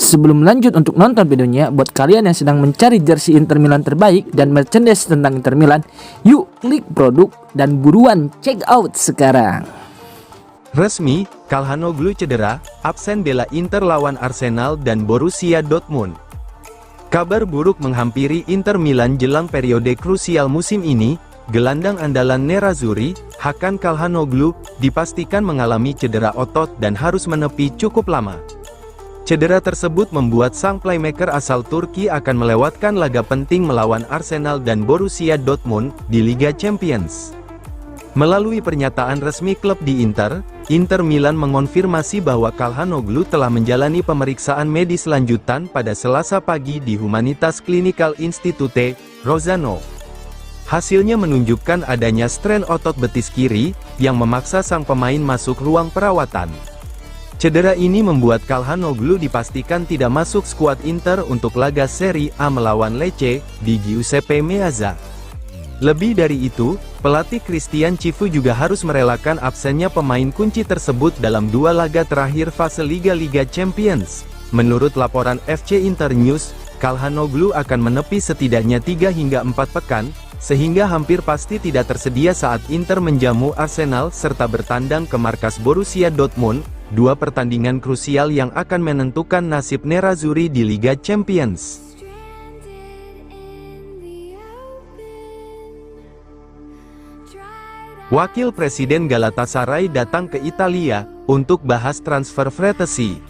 Sebelum lanjut untuk nonton videonya, buat kalian yang sedang mencari jersey Inter Milan terbaik dan merchandise tentang Inter Milan, yuk klik produk dan buruan check out sekarang. Resmi, Calhanoglu cedera, absen bela Inter lawan Arsenal dan Borussia Dortmund. Kabar buruk menghampiri Inter Milan jelang periode krusial musim ini. Gelandang andalan Nerazzurri, Hakan Calhanoglu, dipastikan mengalami cedera otot dan harus menepi cukup lama. Cedera tersebut membuat sang playmaker asal Turki akan melewatkan laga penting melawan Arsenal dan Borussia Dortmund di Liga Champions. Melalui pernyataan resmi klub di Inter Milan mengonfirmasi bahwa Calhanoglu telah menjalani pemeriksaan medis lanjutan pada Selasa pagi di Humanitas Clinical Institute, Rozzano. Hasilnya menunjukkan adanya strain otot betis kiri, yang memaksa sang pemain masuk ruang perawatan. Cedera ini membuat Calhanoglu dipastikan tidak masuk skuad Inter untuk laga Serie A melawan Lecce, di Giuseppe Meazza. Lebih dari itu, pelatih Christian Cifu juga harus merelakan absennya pemain kunci tersebut dalam dua laga terakhir fase Liga Champions. Menurut laporan FC Inter News, Calhanoglu akan menepi setidaknya 3 hingga 4 pekan, sehingga hampir pasti tidak tersedia saat Inter menjamu Arsenal serta bertandang ke markas Borussia Dortmund, dua pertandingan krusial yang akan menentukan nasib Nerazzurri di Liga Champions. Wakil Presiden Galatasaray datang ke Italia untuk bahas transfer Frattesi.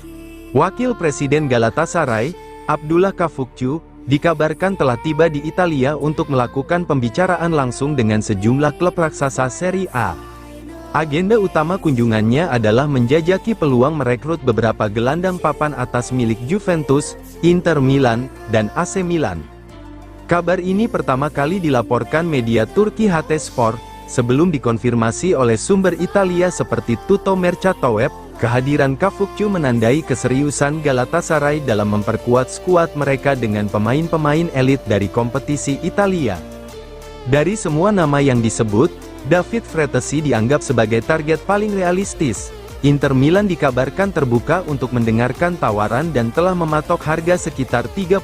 Wakil Presiden Galatasaray, Abdullah Kafukcu, dikabarkan telah tiba di Italia untuk melakukan pembicaraan langsung dengan sejumlah klub raksasa Serie A. Agenda utama kunjungannya adalah menjajaki peluang merekrut beberapa gelandang papan atas milik Juventus, Inter Milan, dan AC Milan. Kabar ini pertama kali dilaporkan media Turki HT Sport, sebelum dikonfirmasi oleh sumber Italia seperti Tutto Mercatoweb. Kehadiran Kafukcu menandai keseriusan Galatasaray dalam memperkuat skuad mereka dengan pemain-pemain elit dari kompetisi Italia. Dari semua nama yang disebut, David Frattesi dianggap sebagai target paling realistis. Inter Milan dikabarkan terbuka untuk mendengarkan tawaran dan telah mematok harga sekitar 35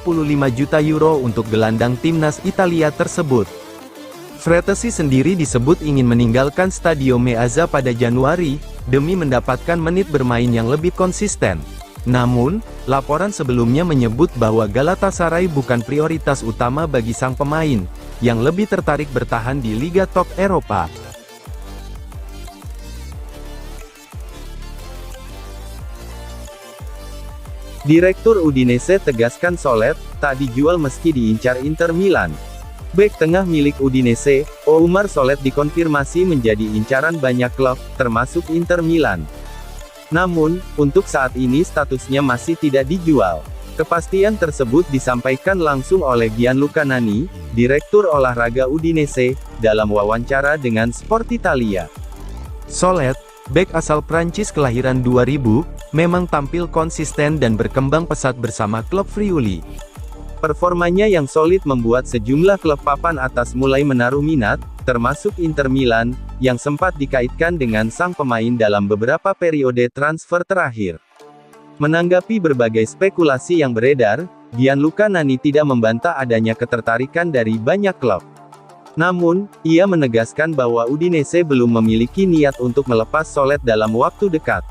juta euro untuk gelandang timnas Italia tersebut. Frattesi sendiri disebut ingin meninggalkan Stadio Meazza pada Januari, demi mendapatkan menit bermain yang lebih konsisten. Namun, laporan sebelumnya menyebut bahwa Galatasaray bukan prioritas utama bagi sang pemain, yang lebih tertarik bertahan di Liga Top Eropa. Direktur Udinese tegaskan Soler tak dijual meski diincar Inter Milan. Bek tengah milik Udinese, Oumar Soler dikonfirmasi menjadi incaran banyak klub, termasuk Inter Milan. Namun, untuk saat ini statusnya masih tidak dijual. Kepastian tersebut disampaikan langsung oleh Gianluca Nani, Direktur Olahraga Udinese, dalam wawancara dengan Sport Italia. Soler, bek asal Prancis kelahiran 2000, memang tampil konsisten dan berkembang pesat bersama klub Friuli. Performanya yang solid membuat sejumlah klub papan atas mulai menaruh minat, termasuk Inter Milan, yang sempat dikaitkan dengan sang pemain dalam beberapa periode transfer terakhir. Menanggapi berbagai spekulasi yang beredar, Gianluca Nani tidak membantah adanya ketertarikan dari banyak klub. Namun, ia menegaskan bahwa Udinese belum memiliki niat untuk melepas Soler dalam waktu dekat.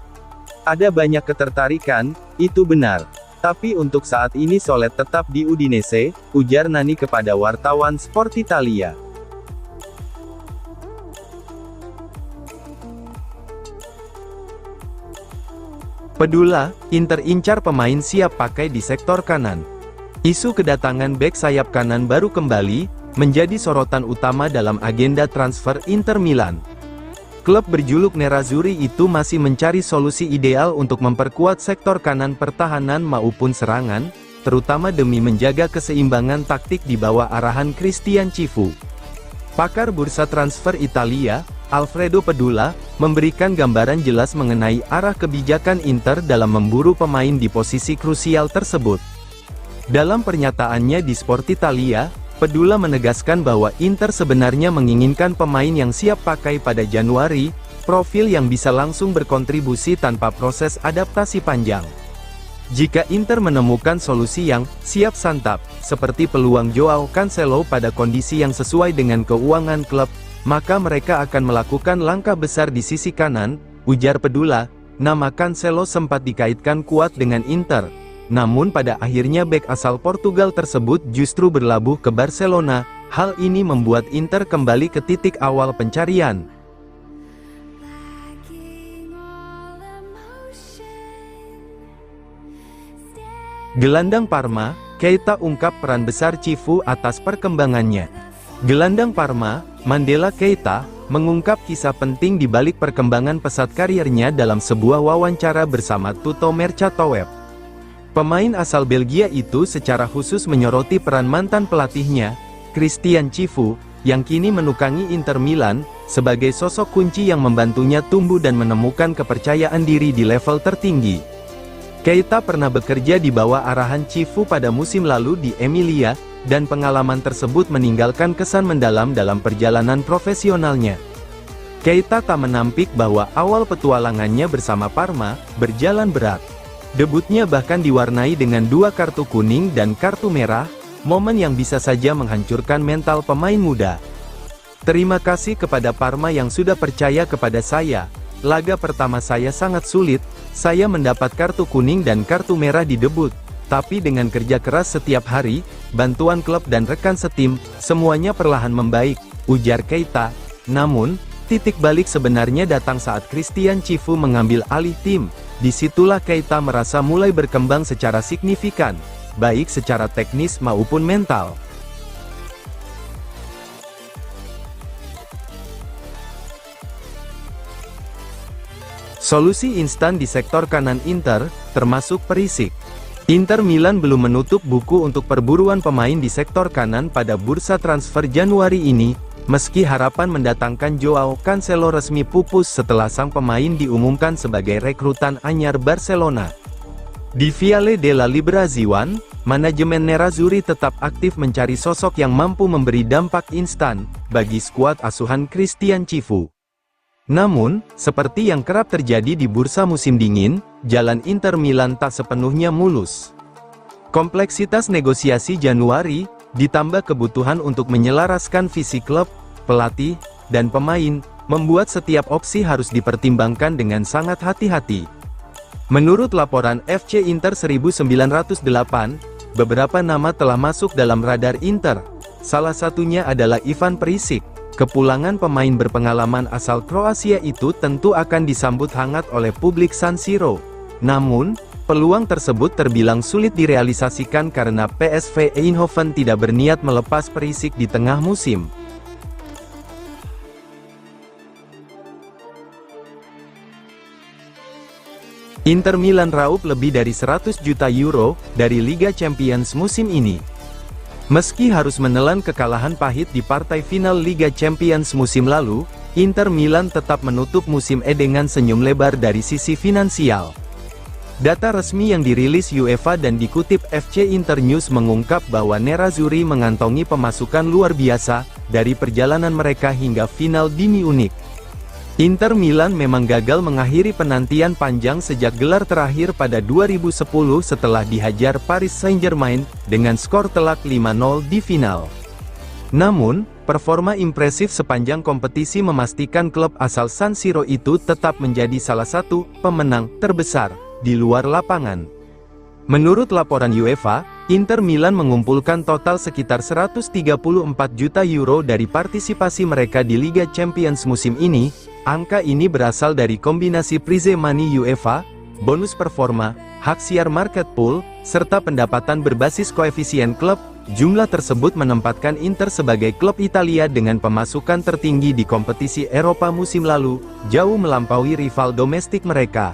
Ada banyak ketertarikan, itu benar. Tapi untuk saat ini Soler tetap di Udinese, ujar Nani kepada wartawan Sport Italia. Pedula, Inter incar pemain siap pakai di sektor kanan. Isu kedatangan bek sayap kanan baru kembali menjadi sorotan utama dalam agenda transfer Inter Milan. Klub berjuluk Nerazzurri itu masih mencari solusi ideal untuk memperkuat sektor kanan pertahanan maupun serangan, terutama demi menjaga keseimbangan taktik di bawah arahan Christian Cifu. Pakar bursa transfer Italia, Alfredo Pedula, memberikan gambaran jelas mengenai arah kebijakan Inter dalam memburu pemain di posisi krusial tersebut. Dalam pernyataannya di Sport Italia, Pedula menegaskan bahwa Inter sebenarnya menginginkan pemain yang siap pakai pada Januari, profil yang bisa langsung berkontribusi tanpa proses adaptasi panjang. Jika Inter menemukan solusi yang siap santap, seperti peluang Joao Cancelo pada kondisi yang sesuai dengan keuangan klub, maka mereka akan melakukan langkah besar di sisi kanan, ujar Pedula. Nama Cancelo sempat dikaitkan kuat dengan Inter. Namun pada akhirnya bek asal Portugal tersebut justru berlabuh ke Barcelona. Hal ini membuat Inter kembali ke titik awal pencarian. Gelandang Parma, Keita ungkap peran besar Cifu atas perkembangannya. Gelandang Parma, Mandela Keita, mengungkap kisah penting di balik perkembangan pesat kariernya dalam sebuah wawancara bersama Tuto Mercatoweb. Pemain asal Belgia itu secara khusus menyoroti peran mantan pelatihnya, Christian Cifu, yang kini menukangi Inter Milan, sebagai sosok kunci yang membantunya tumbuh dan menemukan kepercayaan diri di level tertinggi. Keita pernah bekerja di bawah arahan Cifu pada musim lalu di Emilia, dan pengalaman tersebut meninggalkan kesan mendalam dalam perjalanan profesionalnya. Keita tak menampik bahwa awal petualangannya bersama Parma berjalan berat. Debutnya bahkan diwarnai dengan 2 kartu kuning dan kartu merah, momen yang bisa saja menghancurkan mental pemain muda. Terima kasih kepada Parma yang sudah percaya kepada saya. Laga pertama saya sangat sulit, saya mendapat kartu kuning dan kartu merah di debut. Tapi dengan kerja keras setiap hari, bantuan klub dan rekan setim, semuanya perlahan membaik, ujar Keita. Namun, titik balik sebenarnya datang saat Christian Cifu mengambil alih tim. Disitulah Keita merasa mulai berkembang secara signifikan, baik secara teknis maupun mental. Solusi instan di sektor kanan Inter, termasuk Perisic. Inter Milan belum menutup buku untuk perburuan pemain di sektor kanan pada bursa transfer Januari ini, meski harapan mendatangkan Joao Cancelo resmi pupus setelah sang pemain diumumkan sebagai rekrutan anyar Barcelona. Di Viale della Liberazione, manajemen Nerazzurri tetap aktif mencari sosok yang mampu memberi dampak instan bagi skuad asuhan Christian Cifu. Namun, seperti yang kerap terjadi di bursa musim dingin, jalan Inter Milan tak sepenuhnya mulus. Kompleksitas negosiasi Januari, ditambah kebutuhan untuk menyelaraskan visi klub, pelatih, dan pemain, membuat setiap opsi harus dipertimbangkan dengan sangat hati-hati. Menurut laporan FC Inter 1908, beberapa nama telah masuk dalam radar Inter. Salah satunya adalah Ivan Perisic. Kepulangan pemain berpengalaman asal Kroasia itu tentu akan disambut hangat oleh publik San Siro. Namun, peluang tersebut terbilang sulit direalisasikan karena PSV Eindhoven tidak berniat melepas Perisic di tengah musim. Inter Milan raup lebih dari 100 juta euro dari Liga Champions musim ini. Meski harus menelan kekalahan pahit di partai final Liga Champions musim lalu, Inter Milan tetap menutup musim dengan senyum lebar dari sisi finansial. Data resmi yang dirilis UEFA dan dikutip FC Inter News mengungkap bahwa Nerazzurri mengantongi pemasukan luar biasa dari perjalanan mereka hingga final di Munich. Inter Milan memang gagal mengakhiri penantian panjang sejak gelar terakhir pada 2010 setelah dihajar Paris Saint-Germain dengan skor telak 5-0 di final. Namun, performa impresif sepanjang kompetisi memastikan klub asal San Siro itu tetap menjadi salah satu pemenang terbesar di luar lapangan. Menurut laporan UEFA, Inter Milan mengumpulkan total sekitar 134 juta euro dari partisipasi mereka di Liga Champions musim ini. Angka ini berasal dari kombinasi prize money UEFA, bonus performa, hak siar market pool, serta pendapatan berbasis koefisien klub. Jumlah tersebut menempatkan Inter sebagai klub Italia dengan pemasukan tertinggi di kompetisi Eropa musim lalu, jauh melampaui rival domestik mereka.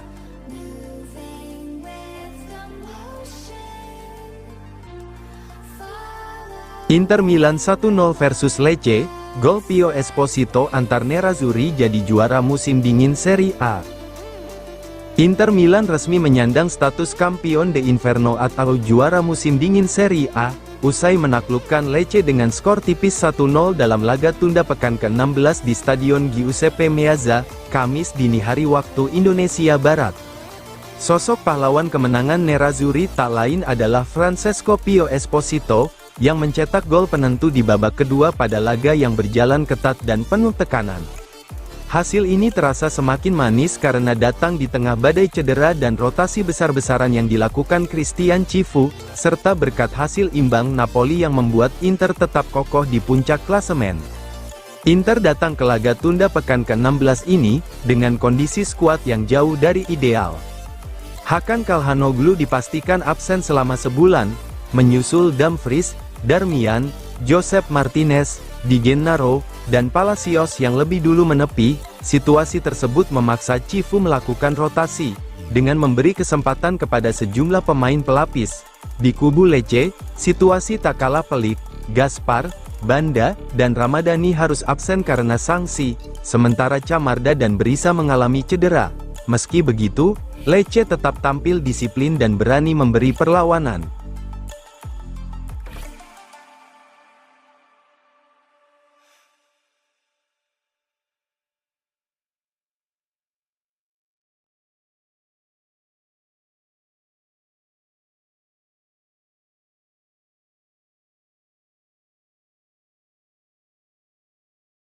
Inter Milan 1-0 versus Lecce. Gol Pio Esposito antar Nerazzurri jadi juara musim dingin Serie A. Inter Milan resmi menyandang status Campione d'Inverno atau juara musim dingin Serie A, usai menaklukkan Lecce dengan skor tipis 1-0 dalam laga tunda pekan ke-16 di Stadion Giuseppe Meazza, Kamis dini hari waktu Indonesia Barat. Sosok pahlawan kemenangan Nerazzurri tak lain adalah Francesco Pio Esposito, yang mencetak gol penentu di babak kedua pada laga yang berjalan ketat dan penuh tekanan. Hasil ini terasa semakin manis karena datang di tengah badai cedera dan rotasi besar-besaran yang dilakukan Christian Cifu, serta berkat hasil imbang Napoli yang membuat Inter tetap kokoh di puncak klasemen. Inter datang ke laga tunda pekan ke-16 ini, dengan kondisi skuad yang jauh dari ideal. Hakan Calhanoglu dipastikan absen selama sebulan, menyusul Dumfries, Darmian, Josep Martinez, Di Gennaro, dan Palacios yang lebih dulu menepi. Situasi tersebut memaksa Cifu melakukan rotasi, dengan memberi kesempatan kepada sejumlah pemain pelapis. Di kubu Lecce, situasi tak kalah pelik. Gaspar, Banda, dan Ramadani harus absen karena sanksi, sementara Camarda dan Berisa mengalami cedera. Meski begitu, Lecce tetap tampil disiplin dan berani memberi perlawanan.